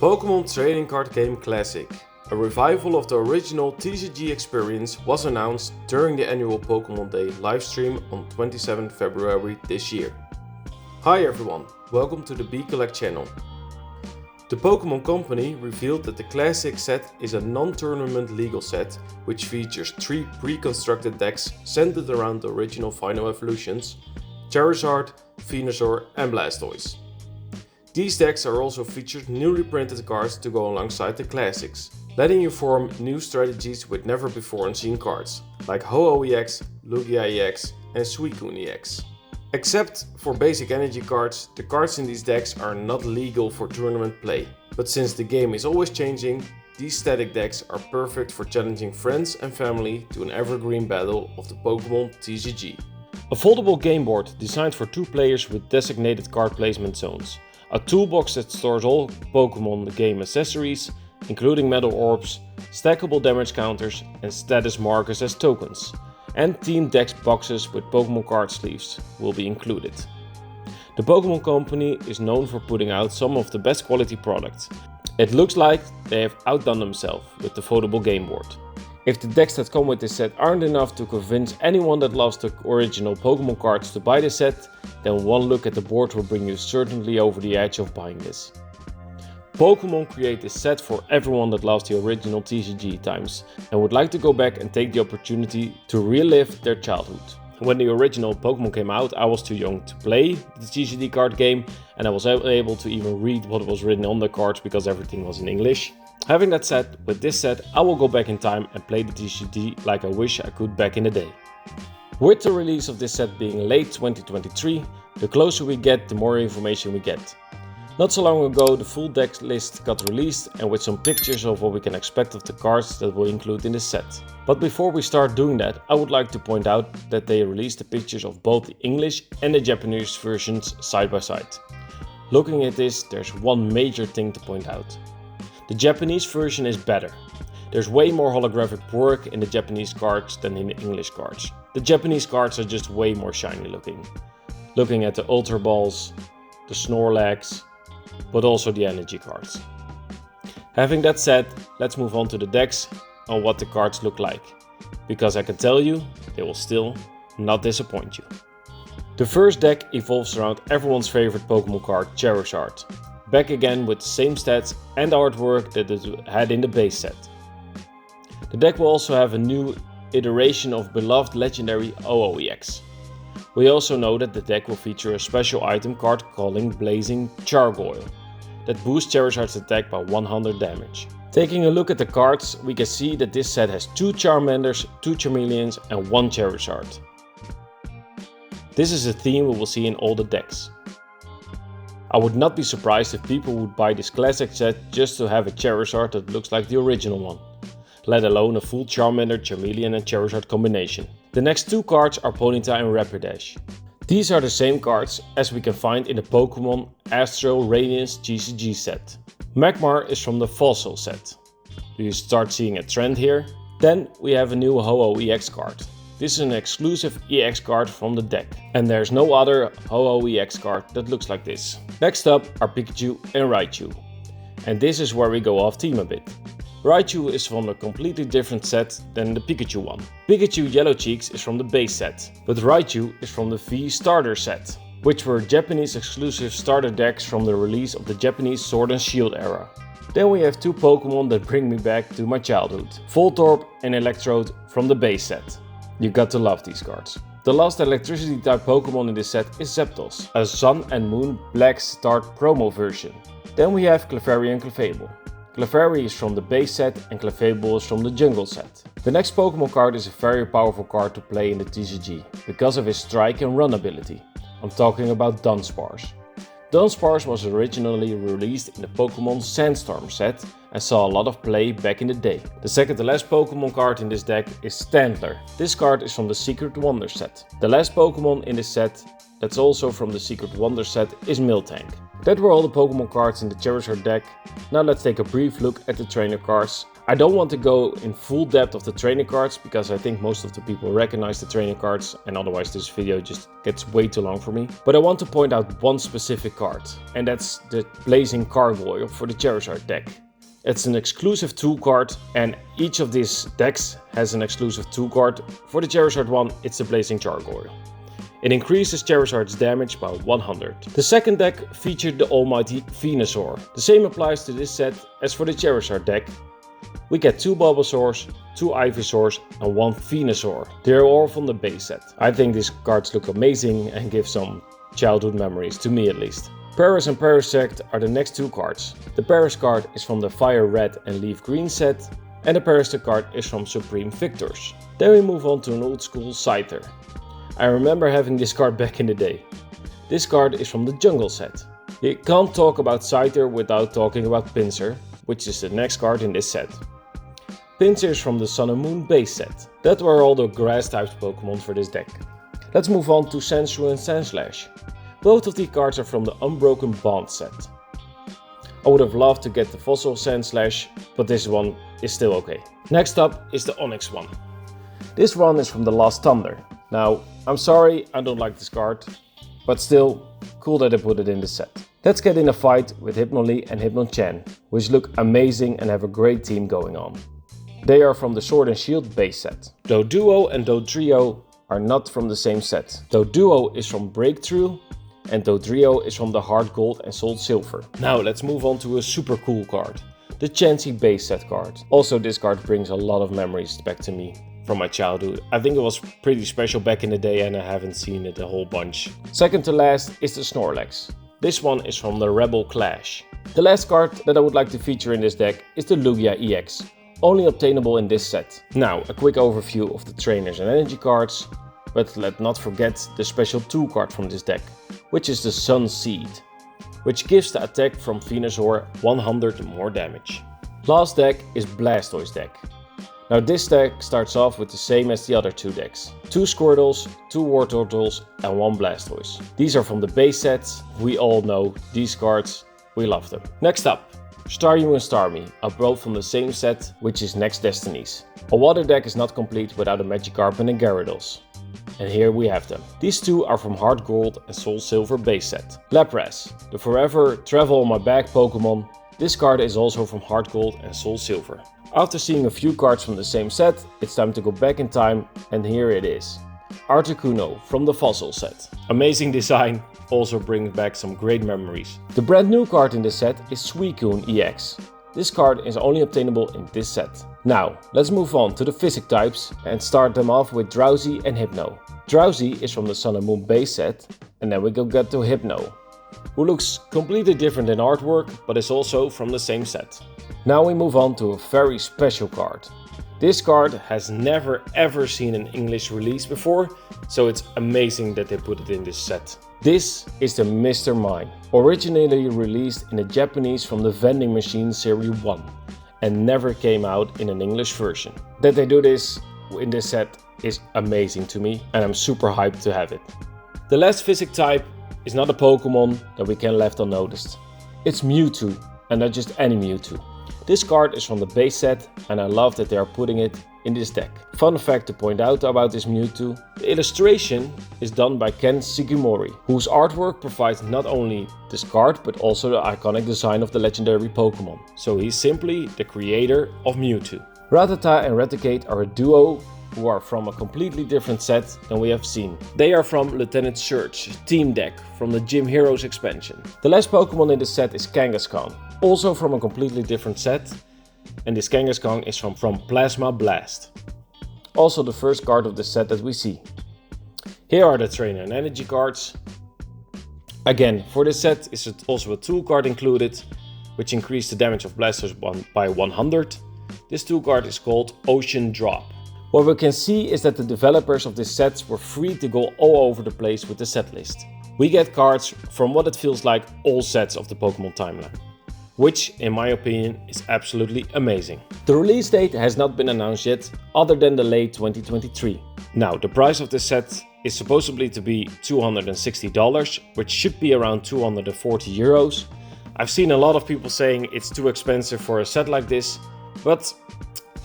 Pokémon Trading Card Game Classic, a revival of the original TCG experience, was announced during the annual Pokémon Day livestream on 27 February this year. Hi everyone, welcome to the B-Collect channel. The Pokémon Company revealed that the Classic set is a non-tournament legal set which features 3 pre-constructed decks centered around the original Final Evolutions, Charizard, Venusaur and Blastoise. These decks are also featured newly printed cards to go alongside the Classics, letting you form new strategies with never before seen cards, like Ho-Oh EX, Lugia EX and Suicune EX. Except for basic energy cards, the cards in these decks are not legal for tournament play, but since the game is always changing, these static decks are perfect for challenging friends and family to an evergreen battle of the Pokémon TCG. A foldable game board designed for 2 players with designated card placement zones. A toolbox that stores all Pokémon game accessories, including metal orbs, stackable damage counters and status markers as tokens. And Team Dex boxes with Pokémon card sleeves will be included. The Pokémon Company is known for putting out some of the best quality products. It looks like they have outdone themselves with the foldable game board. If the decks that come with this set aren't enough to convince anyone that loves the original Pokémon cards to buy the set, then one look at the board will bring you certainly over the edge of buying this. Pokémon create this set for everyone that loves the original TCG times and would like to go back and take the opportunity to relive their childhood. When the original Pokémon came out, I was too young to play the TCG card game and I was able to even read what was written on the cards because everything was in English. Having that said, with this set I will go back in time and play the TCG like I wish I could back in the day. With the release of this set being late 2023, the closer we get, the more information we get. Not so long ago the full deck list got released and with some pictures of what we can expect of the cards that we'll include in the set. But before we start doing that, I would like to point out that they released the pictures of both the English and the Japanese versions side by side. Looking at this, there's one major thing to point out. The Japanese version is better. There's way more holographic work in the Japanese cards than in the English cards. The Japanese cards are just way more shiny looking. Looking at the Ultra Balls, the Snorlax, but also the energy cards. Having that said, let's move on to the decks and what the cards look like, because I can tell you, they will still not disappoint you. The first deck evolves around everyone's favorite Pokémon card, Charizard, back again with the same stats and artwork that it had in the base set. The deck will also have a new iteration of beloved legendary Ho-Oh EX. We also know that the deck will feature a special item card called Blazing Chargoyle that boosts Charizard's attack by 100 damage. Taking a look at the cards, we can see that this set has 2 Charmanders, 2 Charmeleons and 1 Charizard. This is a theme we will see in all the decks. I would not be surprised if people would buy this classic set just to have a Charizard that looks like the original one, let alone a full Charmander, Charmeleon and Charizard combination. The next 2 cards are Ponyta and Rapidash. These are the same cards as we can find in the Pokémon Astral Radiance TCG set. Magmar is from the Fossil set. Do you start seeing a trend here? Then we have a new Ho-Oh EX card. This is an exclusive EX card from the deck, and there's no other Ho-Oh EX card that looks like this. Next up are Pikachu and Raichu, and this is where we go off theme a bit. Raichu is from a completely different set than the Pikachu one. Pikachu Yellow Cheeks is from the base set, but Raichu is from the V Starter set, which were Japanese exclusive starter decks from the release of the Japanese Sword and Shield era. Then we have 2 Pokémon that bring me back to my childhood, Voltorb and Electrode from the base set. You got to love these cards. The last electricity type Pokémon in this set is Zapdos, a Sun and Moon Black Start promo version. Then we have Clefairy and Clefable. Clefairy is from the base set and Clefable is from the jungle set. The next Pokémon card is a very powerful card to play in the TCG because of his strike and run ability. I'm talking about Dunsparce. Dunsparce was originally released in the Pokémon Sandstorm set and saw a lot of play back in the day. The second to last Pokémon card in this deck is Standler. This card is from the Secret Wonder set. The last Pokémon in this set that's also from the Secret Wonder set is Miltank. That were all the Pokémon cards in the Charizard deck. Now let's take a brief look at the trainer cards, I don't want to go in full depth of the training cards because I think most of the people recognize the training cards and otherwise this video just gets way too long for me. But I want to point out one specific card, and that's the Blazing Gargoyle for the Charizard deck. It's an exclusive tool card, and each of these decks has an exclusive tool card. For the Charizard one, it's the Blazing Gargoyle. It increases Charizard's damage by 100. The second deck featured the almighty Venusaur. The same applies to this set as for the Charizard deck. We get 2 Bulbasaurs, 2 Ivysaurs and 1 Venusaur. They're all from the base set. I think these cards look amazing and give some childhood memories, to me at least. Paris and Parasect are the next 2 cards. The Paris card is from the Fire Red and Leaf Green set, and the Parasect card is from Supreme Victors. Then we move on to an old school Scyther. I remember having this card back in the day. This card is from the Jungle set. You can't talk about Scyther without talking about Pinsir, which is the next card in this set. Pinsir is from the Sun and Moon base set. That were all the grass types Pokemon for this deck. Let's move on to Sandshrew and Sandslash. Both of these cards are from the Unbroken Bond set. I would have loved to get the Fossil Sandslash, but this one is still okay. Next up is the Onyx one. This one is from the Last Thunder. Now, I'm sorry, I don't like this card, but still, cool that they put it in the set. Let's get in a fight with Hypnolee and Hypnochen, which look amazing and have a great team going on. They are from the Sword and Shield base set. Doduo and Dodrio are not from the same set. Doduo is from Breakthrough, and Dodrio is from the Heart Gold and Soul Silver. Now let's move on to a super cool card. The Chansey base set card. Also, this card brings a lot of memories back to me from my childhood. I think it was pretty special back in the day and I haven't seen it a whole bunch. Second to last is the Snorlax. This one is from the Rebel Clash. The last card that I would like to feature in this deck is the Lugia EX, only obtainable in this set. Now, a quick overview of the trainers and energy cards, but let's not forget the special tool card from this deck, which is the Sun Seed, which gives the attack from Venusaur 100 more damage. Last deck is Blastoise deck. Now this deck starts off with the same as the other 2 decks. 2 Squirtles, 2 Wartortles and 1 Blastoise. These are from the base sets. We all know these cards, we love them. Next up, Staryu and Starmie are both from the same set, which is Next Destinies. A water deck is not complete without a Magikarp and a Gyarados. And here we have them. These 2 are from Heart Gold and Soul Silver base set. Lapras, the forever travel on my back Pokemon. This card is also from Heart Gold and Soul Silver. After seeing a few cards from the same set, it's time to go back in time, and here it is. Articuno from the Fossil set. Amazing design, also brings back some great memories. The brand new card in this set is Suicune EX. This card is only obtainable in this set. Now, let's move on to the physic types and start them off with Drowsy and Hypno. Drowsy is from the Sun and Moon base set, and then we go get to Hypno, who looks completely different in artwork, but is also from the same set. Now we move on to a very special card. This card has never ever seen an English release before, so it's amazing that they put it in this set. This is the Mr. Mime, originally released in the Japanese from the Vending Machine Series 1 and never came out in an English version. That they do this in this set is amazing to me and I'm super hyped to have it. The last physic type is not a Pokemon that we can left unnoticed. It's Mewtwo, and not just any Mewtwo. This card is from the base set and I love that they are putting it in this deck. Fun fact to point out about this Mewtwo, the illustration is done by Ken Sugimori, whose artwork provides not only this card but also the iconic design of the legendary Pokemon. So he's simply the creator of Mewtwo. Rattata and Raticate are a duo who are from a completely different set than we have seen. They are from Lieutenant Surge team deck from the Gym Heroes expansion. The last Pokemon in this set is Kangaskhan, also from a completely different set, and this Kangaskhan is from Plasma Blast. Also the first card of the set that we see. Here are the trainer and energy cards. Again, for this set is also a tool card included, which increased the damage of Blasters by 100. This tool card is called Ocean Drop. What we can see is that the developers of this set were free to go all over the place with the set list. We get cards from what it feels like all sets of the Pokemon timeline, which in my opinion is absolutely amazing. The release date has not been announced yet, other than the late 2023. Now, the price of this set is supposedly to be $260, which should be around 240 euros. I've seen a lot of people saying it's too expensive for a set like this, But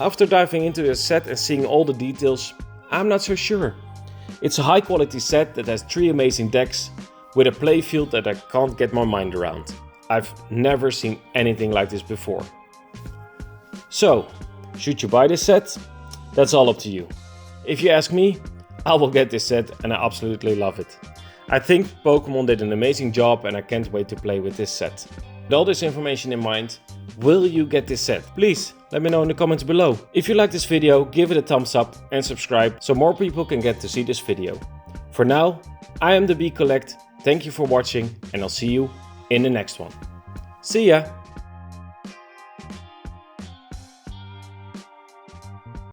after diving into the set and seeing all the details, I'm not so sure. It's a high quality set that has 3 amazing decks with a playfield that I can't get my mind around. I've never seen anything like this before. So, should you buy this set? That's all up to you. If you ask me, I will get this set and I absolutely love it. I think Pokémon did an amazing job and I can't wait to play with this set. With all this information in mind, will you get this set? Please let me know in the comments below. If you like this video, give it a thumbs up and subscribe so more people can get to see this video. For now, I am the Bee Collect. Thank you for watching and I'll see you in the next one. See ya!